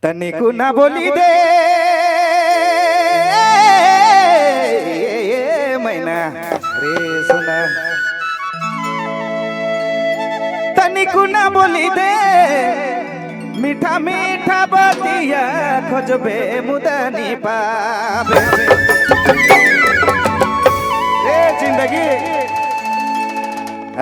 तनिको ना बोली दे मैना रे सुना, तनिको ना बोली दे मीठा मीठा बतिया खोजबे मुदनी पावे रे जिंदगी।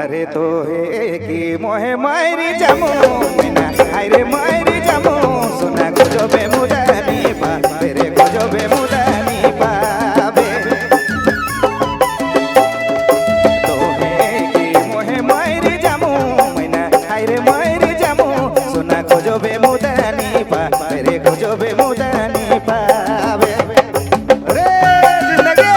अरे तो हे की मोहे मायरी जामो मैना हाय रे मायरी जामो सोना खोजबे मुदनी पावे रे खोजबे मुदनी पावे। तो हे की मोहे मायरी जामो मैना हाय रे मायरी जामो सोना खोजबे मुदनी पावे रे खोजबे मुदनी पावे रे जिंदगी।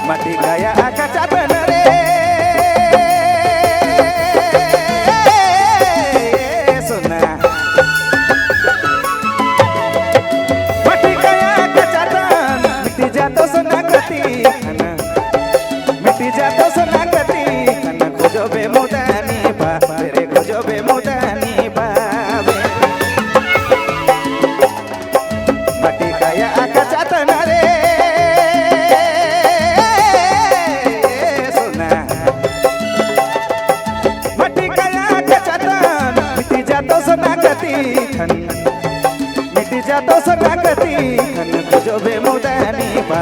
Mati kaya kaca bener Sona, mati kaya kaca dan miti jatuh sona kati kana, miti jatuh sona kati kana khojobe mudani pa tere khojobe mudani pa mati kaya kaca bener मिटी जातो सनागती खन खोजबे मुदनी पा